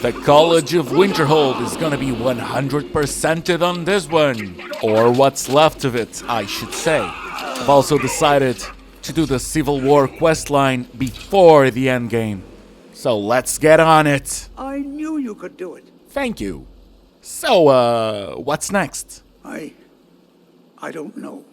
The College of Winterhold is gonna be 100%ed on this one. Or what's left of it, I should say. I've also decided to do the Civil War questline before the endgame. So let's get on it. I knew you could do it. Thank you. So, what's next? I don't know.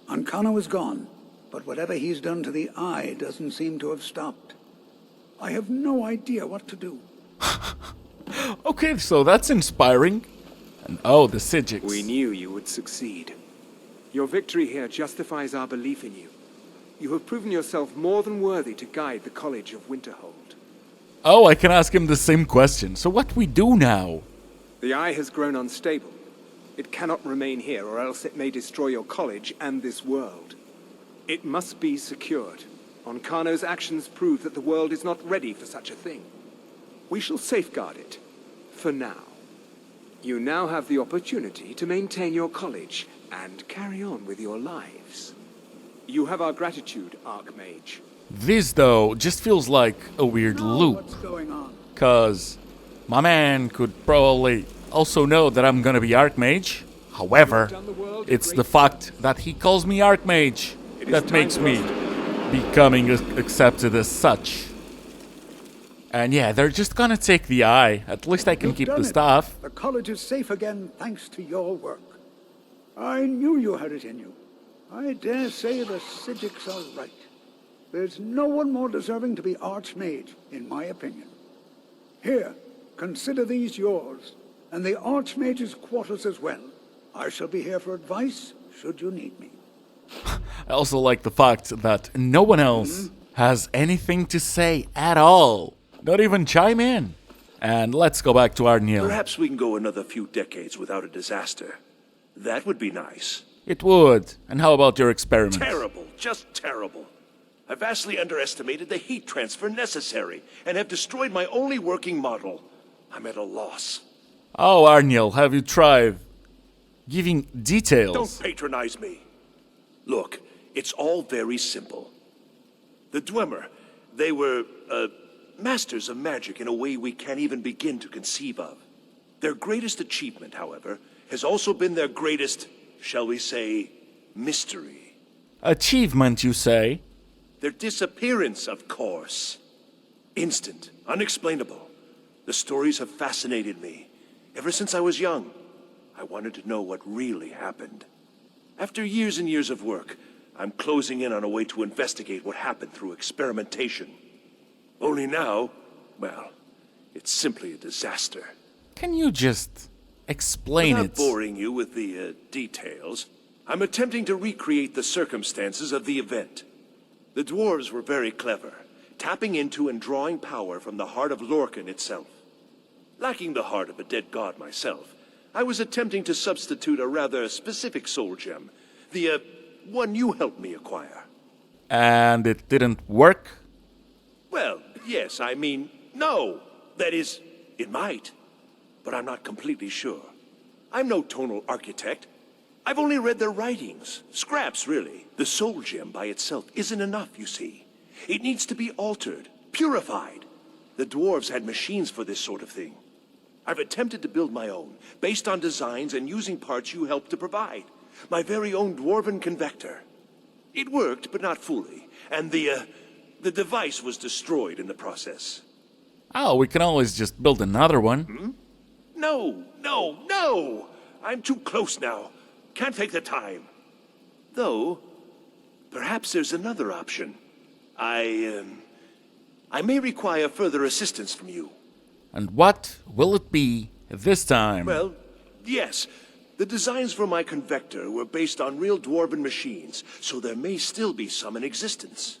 Ancano is gone, but whatever he's done to the Eye doesn't seem to have stopped. I have no idea what to do. Okay, so that's inspiring. And oh, the Sigics. We knew you would succeed. Your victory here justifies our belief in you. You have proven yourself more than worthy to guide the College of Winterhold. Oh, I can ask him the same question. So what we do now? The Eye has grown unstable. It cannot remain here, or else it may destroy your college and this world. It must be secured. Ancano's actions prove that the world is not ready for such a thing. We shall safeguard it, for now. You now have the opportunity to maintain your college and carry on with your lives. You have our gratitude, Archmage. This, though, just feels like a weird loop. What's going on? Cause my man could probably also know that I'm gonna be Archmage. However, it's the fact that he calls me Archmage that makes me becoming accepted as such. And yeah, they're just gonna take the Eye. At least I can keep the staff. The college is safe again thanks to your work. I knew you had it in you. I dare say the Sigics are right. There's no one more deserving to be Archmage, in my opinion. Here, consider these yours, and the Archmage's quarters as well. I shall be here for advice, should you need me. I also like the fact that no one else has anything to say at all. Not even chime in. And let's go back to Arniel. Perhaps we can go another few decades without a disaster. That would be nice. It would. And how about your experiment? Terrible, just terrible. I vastly underestimated the heat transfer necessary and have destroyed my only working model. I'm at a loss. Oh, Arniel, have you tried giving details? Don't patronize me. Look, it's all very simple. The Dwemer, they were, masters of magic in a way we can't even begin to conceive of. Their greatest achievement, however, has also been their greatest, shall we say, mystery. Achievement, you say? Their disappearance, of course. Instant, unexplainable. The stories have fascinated me. Ever since I was young, I wanted to know what really happened. After years and years of work, I'm closing in on a way to investigate what happened through experimentation. Only now, well, it's simply a disaster. Can you just explain Without it? boring you with the details, I'm attempting to recreate the circumstances of the event. The dwarves were very clever, tapping into and drawing power from the heart of Lorcan itself. Lacking the heart of a dead god myself, I was attempting to substitute a rather specific soul gem, the one you helped me acquire. And it didn't work? Well, yes, I mean, no. That is, it might, but I'm not completely sure. I'm no tonal architect. I've only read their writings, scraps really. The soul gem by itself isn't enough, you see. It needs to be altered, purified. The dwarves had machines for this sort of thing. I've attempted to build my own, based on designs and using parts you helped to provide. My very own dwarven convector. It worked, but not fully, and the device was destroyed in the process. Oh, we can always just build another one. No, no, no! I'm too close now. Can't take the time. Though, perhaps there's another option. I may require further assistance from you. And what will it be this time? Well, yes. The designs for my convector were based on real dwarven machines, so there may still be some in existence.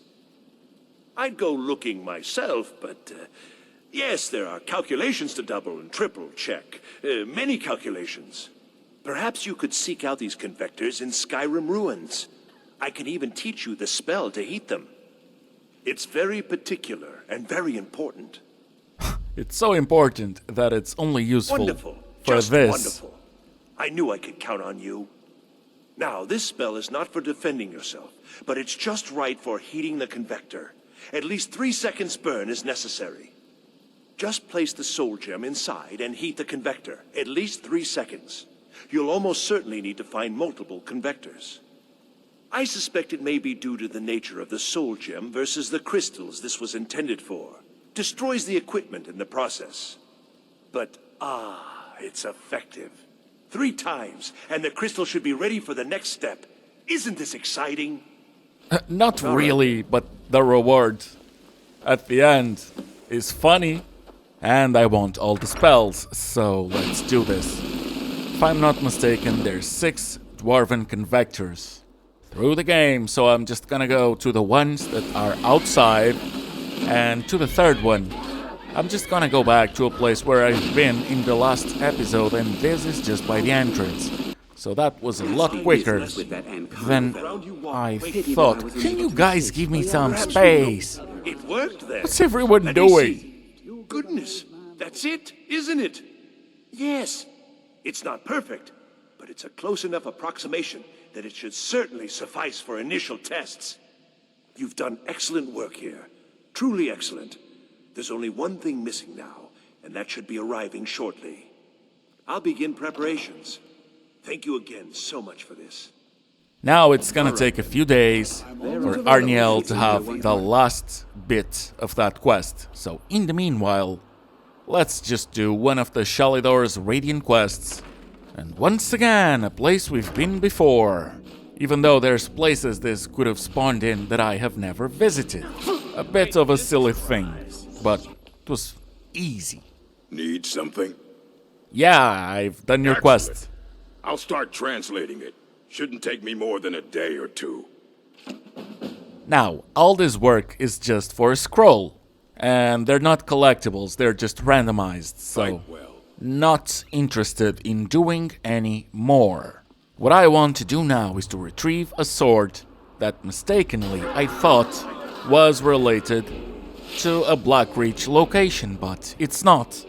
I'd go looking myself, but yes, there are calculations to double and triple check. Many calculations. Perhaps you could seek out these convectors in Skyrim ruins. I can even teach you the spell to heat them. It's very particular and very important. It's so important that it's only useful Wonderful. for Just this. wonderful. I knew I could count on you. Now, this spell is not for defending yourself, but it's just right for heating the convector. At least 3 seconds burn is necessary. Just place the soul gem inside and heat the convector, at least 3 seconds. You'll almost certainly need to find multiple convectors. I suspect it may be due to the nature of the soul gem versus the crystals this was intended for. Destroys the equipment in the process. But, it's effective. 3 times, and the crystal should be ready for the next step. Isn't this exciting? Not really, but the reward at the end is funny. And I want all the spells, so let's do this. If I'm not mistaken, there's 6 dwarven convectors through the game, so I'm just gonna go to the ones that are outside, and to the third one. I'm just gonna go back to a place where I've been in the last episode, and this is just by the entrance. So that was a lot quicker than I thought. Can you guys give me some space? It worked then. What's everyone Let me doing? see. Goodness, that's it, isn't it? Yes. It's not perfect, but it's a close enough approximation that it should certainly suffice for initial tests. You've done excellent work here. Truly excellent. There's only one thing missing now, and that should be arriving shortly. I'll begin preparations. Thank you again so much for this. Now it's gonna take a few days for Arniel to have the last bit of that quest. So in the meanwhile, let's just do one of the Shalidor's Radiant quests. And once again, a place we've been before. Even though there's places this could have spawned in that I have never visited. A bit of a silly thing, but it was easy. Need something? Yeah, I've done your quest. I'll start translating it. Shouldn't take me more than a day or 2. Now, all this work is just for a scroll. And they're not collectibles, they're just randomized, so Right, well. not interested in doing any more. What I want to do now is to retrieve a sword that mistakenly I thought was related to a Blackreach location, but it's not.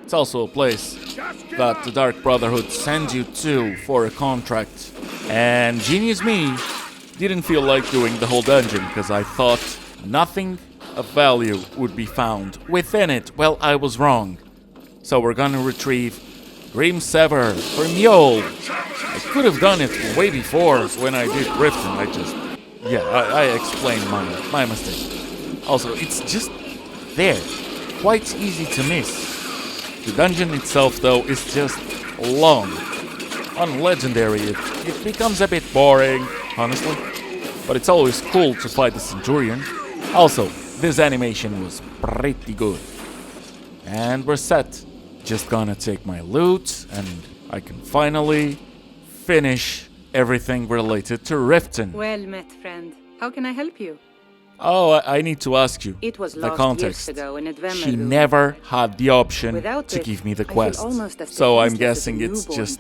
It's also a place that the Dark Brotherhood sends you to for a contract. And genius me didn't feel like doing the whole dungeon because I thought nothing of value would be found within it. Well, I was wrong. So we're gonna retrieve Grim Sever for Mjol. I could have done it way before when I did Riften. I explained my mistake. Also, it's just there. Quite easy to miss. The dungeon itself, though, is just long. On Legendary, it becomes a bit boring, honestly. But it's always cool to fight the Centurion. Also, this animation was pretty good. And we're set. Just gonna take my loot, and I can finally finish everything related to Riften. Well met, friend. How can I help you? Oh, I need to ask you It was the lost context. years ago in Advemer. She never had the option Without to it, give me the I feel quest. almost as So I'm defenseless as a guessing it's newborn. just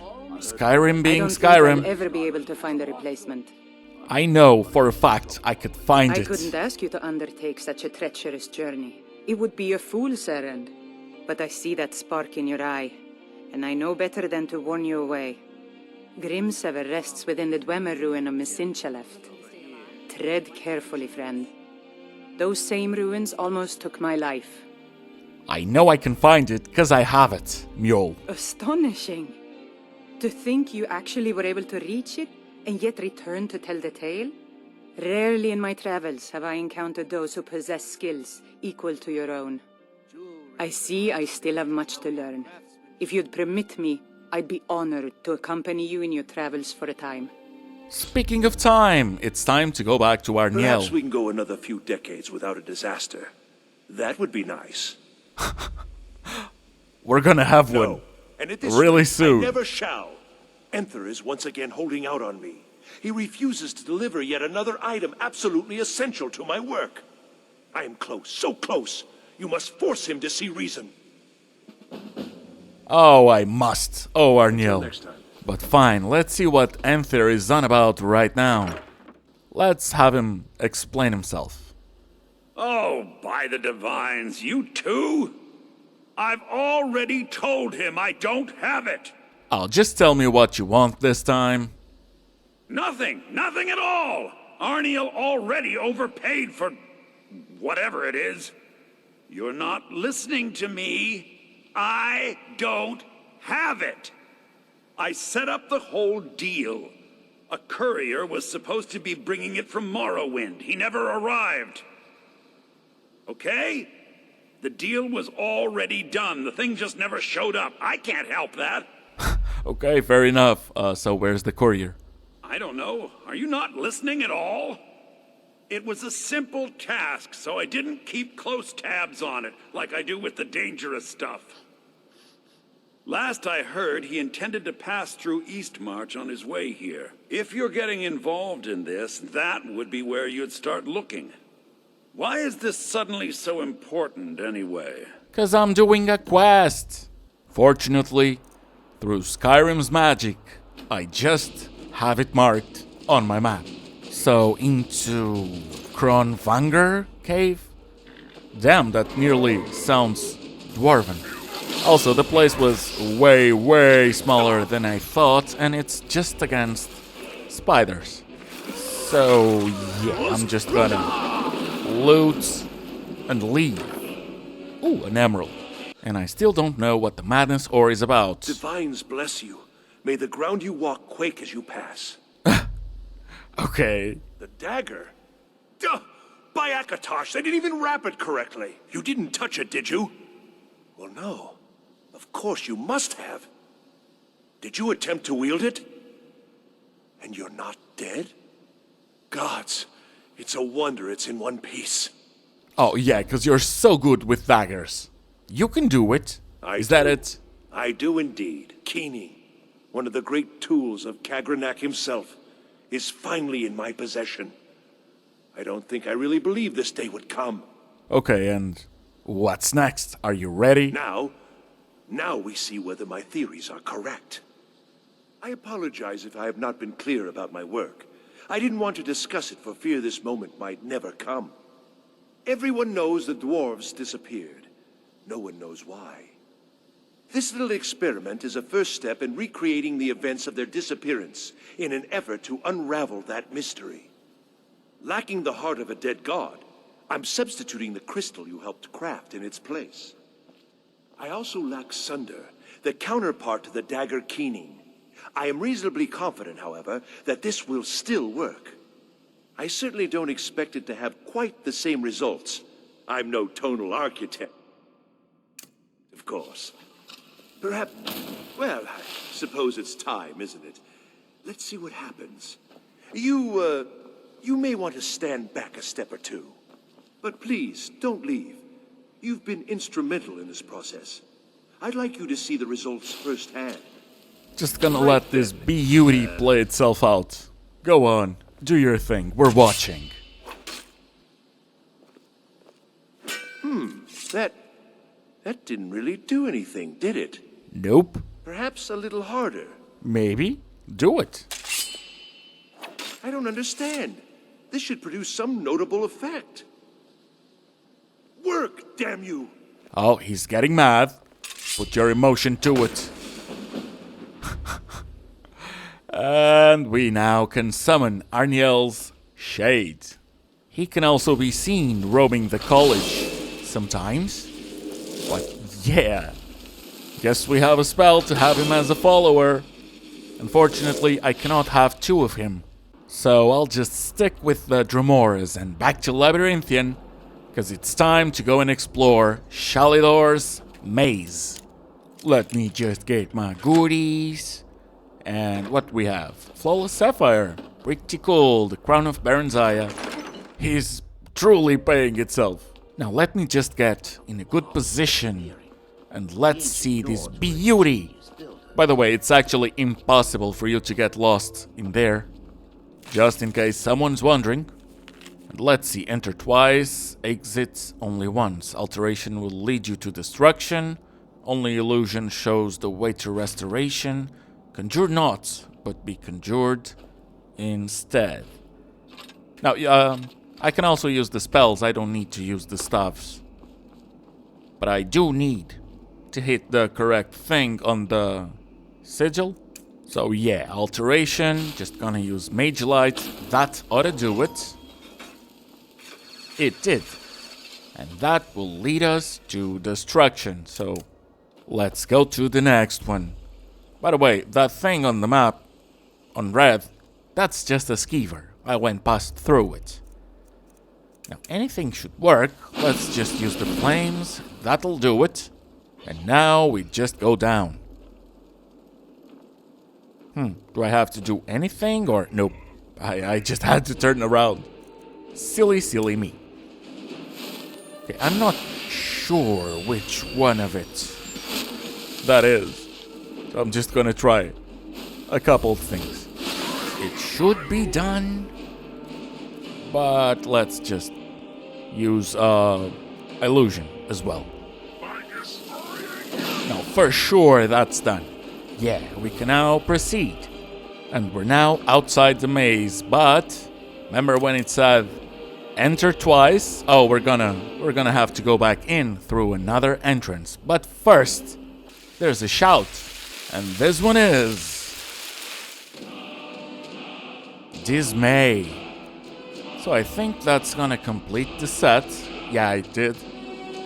Skyrim I being don't think I'll Skyrim. ever be able to find a replacement. I know for a fact I could find I it. couldn't ask you to undertake such a treacherous journey. It would be a fool's errand. But I see that spark in your eye, and I know better than to warn you away. Grimsever rests within the Dwemer ruin of Mesinchaleft. Tread carefully, friend. Those same ruins almost took my life. I know I can find it because I have it, Mjol. Astonishing. To think you actually were able to reach it, and yet return to tell the tale? Rarely in my travels have I encountered those who possess skills equal to your own. I see I still have much to learn. If you'd permit me, I'd be honored to accompany you in your travels for a time. Speaking of time, it's time to go back to Perhaps Arniel. we can go another few decades without a disaster. That would be nice. We're gonna have one. No. And at this Really rate, soon. I never shall. Enther is once again holding out on me. He refuses to deliver yet another item absolutely essential to my work. I am close, so close. You must force him to see reason. Oh, I must. Oh, Arniel. Next time. But fine, let's see what Enther is on about right now. Let's have him explain himself. Oh, by the divines, you too? I've already told him I don't have it. Oh, just tell me what you want this time. Nothing at all. Arniel already overpaid for whatever it is. You're not listening to me. I don't have it. I set up the whole deal. A courier was supposed to be bringing it from Morrowind. He never arrived. Okay? The deal was already done. The thing just never showed up. I can't help that. Okay, fair enough. So where's the courier? I don't know. Are you not listening at all? It was a simple task, so I didn't keep close tabs on it, like I do with the dangerous stuff. Last I heard, he intended to pass through Eastmarch on his way here. If you're getting involved in this, that would be where you'd start looking. Why is this suddenly so important, anyway? 'Cause I'm doing a quest. Fortunately, through Skyrim's magic, I just have it marked on my map. So, into Kronvanger Cave? Damn, that nearly sounds dwarven. Also, the place was way smaller than I thought, and it's just against spiders. So, yeah, I'm just gonna loot and leave. Ooh, an emerald. And I still don't know what the madness ore is about. Divines bless you. May the ground you walk quake as you pass. Okay. The dagger? Duh! By Akatosh, they didn't even wrap it correctly. You didn't touch it, did you? Well, no. Of course you must have. Did you attempt to wield it? And you're not dead? Gods, it's a wonder it's in one piece. Oh, yeah, 'cause you're so good with daggers. You can do it. Is that it? I do indeed. Keening, one of the great tools of Kagranak himself, is finally in my possession. I don't think I really believed this day would come. Okay, and what's next? Are you ready? Now we see whether my theories are correct. I apologize if I have not been clear about my work. I didn't want to discuss it for fear this moment might never come. Everyone knows the dwarves disappeared. No one knows why. This little experiment is a first step in recreating the events of their disappearance in an effort to unravel that mystery. Lacking the heart of a dead god, I'm substituting the crystal you helped craft in its place. I also lack Sunder, the counterpart to the dagger Keening. I am reasonably confident, however, that this will still work. I certainly don't expect it to have quite the same results. I'm no tonal architect. Of course. Perhaps, well, I suppose it's time, isn't it? Let's see what happens. You may want to stand back a step or two. But please, don't leave. You've been instrumental in this process. I'd like you to see the results firsthand. Just gonna let this beauty play itself out. Go on, do your thing. We're watching. That didn't really do anything, did it? Nope. Perhaps a little harder. Maybe. Do it. I don't understand. This should produce some notable effect. Work, damn you! Oh, he's getting mad. Put your emotion to it. And we now can summon Arniel's Shade. He can also be seen roaming the college sometimes. But yeah, guess we have a spell to have him as a follower. Unfortunately, I cannot have two of him. So I'll just stick with the Dramoras and back to Labyrinthian, because it's time to go and explore Shalidor's maze. Let me just get my goodies. And what we have? Flawless Sapphire. Pretty cool. The Crown of Barenziah. He's truly paying itself. Now let me just get in a good position. And let's see this beauty. By the way, it's actually impossible for you to get lost in there. Just in case someone's wondering. And let's see. Enter twice. Exit only once. Alteration will lead you to destruction. Only illusion shows the way to restoration. Conjure not, but be conjured instead. Now, I can also use the spells. I don't need to use the stuffs. But I do need to hit the correct thing on the sigil. So yeah, alteration. Just gonna use Mage Light. That ought to do it. It did. And that will lead us to destruction. So let's go to the next one. By the way, that thing on the map, on red, that's just a skeever. I went past through it. Now anything should work. Let's just use the flames. That'll do it. And now we just go down. Do I have to do anything or nope? I just had to turn around. Silly me. Okay, I'm not sure which one of it that is. So I'm just gonna try a couple of things. It should be done, but let's just use illusion as well. Now, for sure that's done. Yeah, we can now proceed. And we're now outside the maze, but remember when it said enter twice? Oh, we're gonna have to go back in through another entrance. But first, there's a shout. And this one is Dismay. So I think that's gonna complete the set. Yeah, I did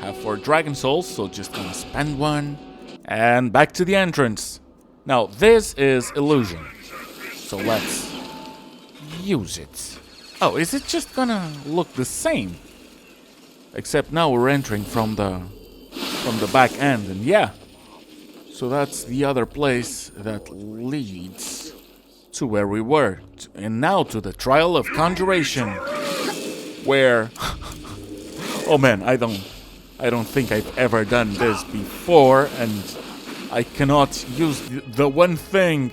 have 4 dragon souls, so just gonna spend one. And back to the entrance. Now, this is illusion. So let's use it. Oh, is it just gonna look the same? Except now we're entering from the back end, and yeah. So that's the other place that leads to where we were. And now to the Trial of Conjuration, where oh man, I don't think I've ever done this before, and I cannot use the one thing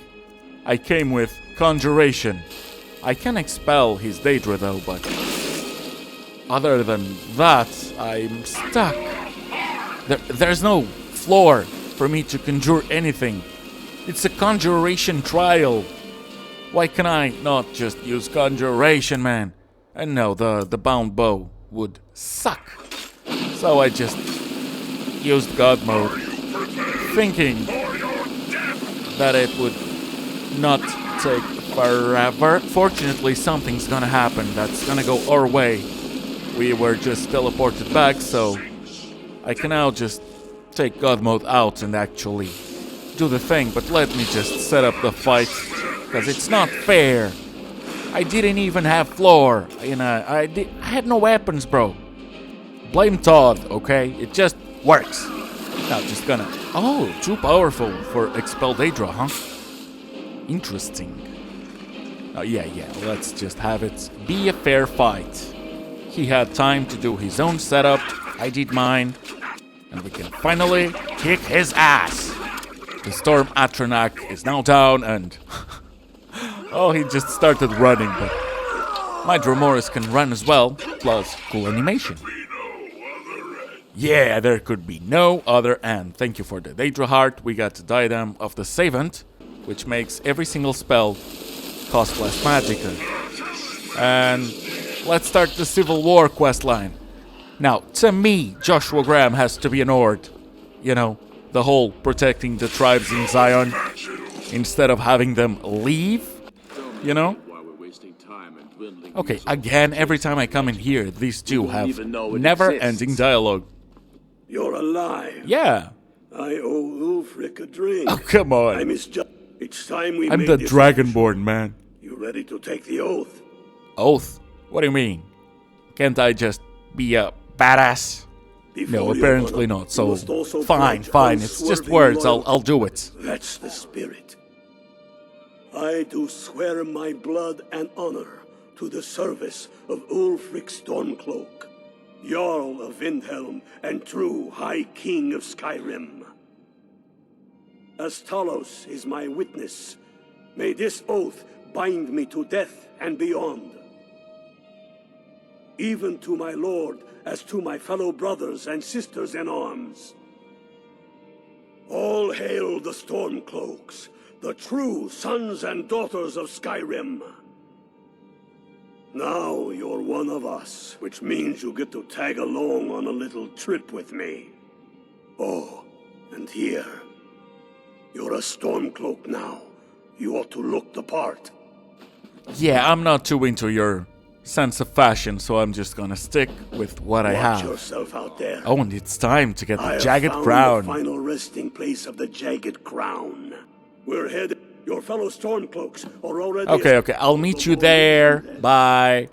I came with, Conjuration. I can expel his daedra though, but other than that, I'm stuck. There's no floor for me to conjure anything. It's a Conjuration trial. Why can I not just use Conjuration, man? And no, the bound bow would suck. So I just used God mode, thinking that it would not take forever. Fortunately, something's gonna happen that's gonna go our way. We were just teleported back, so I can now just take God mode out and actually do the thing. But let me just set up the fight, because it's not fair. I didn't even have floor. I had no weapons, bro. Blame Todd, okay? It just works. Now, just gonna... Oh, too powerful for Expel Daedra, huh? Interesting. Yeah, let's just have it be a fair fight. He had time to do his own setup. I did mine. And we can finally kick his ass. The Storm Atronach is now down and... oh, he just started running, but... my Dromoris can run as well, plus cool animation. Yeah, there could be no other end. Thank you for the Daedra Heart. We got the Diadem of the Savant, which makes every single spell cost less magicka. And let's start the Civil War questline. Now, to me, Joshua Graham has to be an Ord. You know, the whole protecting the tribes in Zion instead of having them leave, you know? Okay, again, every time I come in here, these two have never-ending dialogue. You're alive. Yeah. I owe Ulfric a drink. Oh, come on. I misjudged. It's time we I'm made the this Dragonborn, man. You ready to take the oath? Oath? What do you mean? Can't I just be a badass? No, apparently not. So, fine. It's just words. I'll do it. That's the spirit. I do swear my blood and honor to the service of Ulfric Stormcloak, Jarl of Windhelm and true High King of Skyrim. As Talos is my witness, may this oath bind me to death and beyond. Even to my lord, as to my fellow brothers and sisters in arms. All hail the Stormcloaks, the true sons and daughters of Skyrim. Now you're one of us, which means you get to tag along on a little trip with me. Oh, and here. You're a Stormcloak now. You ought to look the part. Yeah, I'm not too into your sense of fashion, so I'm just gonna stick with what I Watch have. yourself out there. Oh, and it's time to get I the have Jagged found Crown. the final resting place of the Jagged Crown. We're headed. Your fellow Stormcloaks are already. Okay, I'll meet you there. Bye.